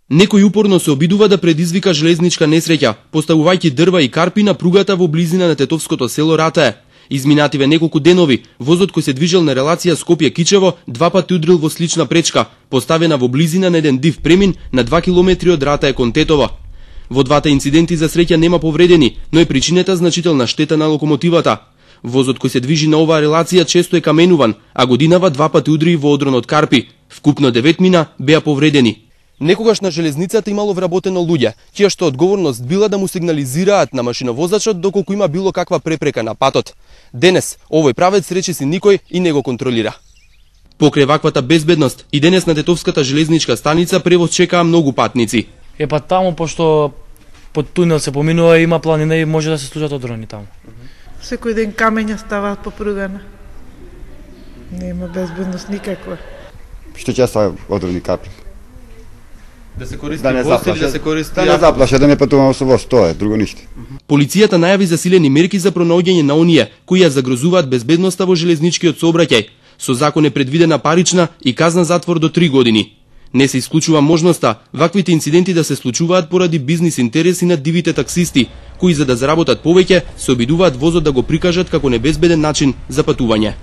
Некој упорно се обидува да предизвика железничка несреќа, поставувајќи дрва и карпи на пругата во близина на тетовското село Ратае. Изминативе неколку денови, возот кој се движел на релација Скопје-Кичево два пати удрил во слична пречка, поставена во близина на еден див премин на 2 километри од Ратае кон Тетово. Во двата инциденти за среќа нема повредени, но е причинета значителна штета на локомотивата. Возот кој се движи на оваа релација често е каменуван, а годинава два пати удри во одрон од карпи. Вкупно 9 мина беа повредени. Некогаш на железницата имало вработено луѓе, чија што одговорност била да му сигнализираат на машиновозачот доколку има било каква препрека на патот. Денес овој правец речиси никој и не го контролира. Покрај ваквата безбедност и денес на Тетовската железничка станица превоз чекаа многу патници. Па таму пошто под тунел се поминува, има планина и може да се случат одрони таму. Секој ден камења ставаат по пругана. Нема безбедност никаква. Што ќе стават одрони капли? Да се користи воз или да се користи... Да не заплаша, да не патуваме со воз, тоа е, друго ништо. Полицијата најави засилени мерки за пронаоѓање на оние кои ја загрозуваат безбедноста во железничкиот сообраќај. Со закон е предвидена парична и казна затвор до 3 години. Не се исклучува можноста ваквите инциденти да се случуваат поради бизнис интереси на дивите таксисти, кои за да заработат повеќе се обидуваат возот да го прикажат како небезбеден начин за патување.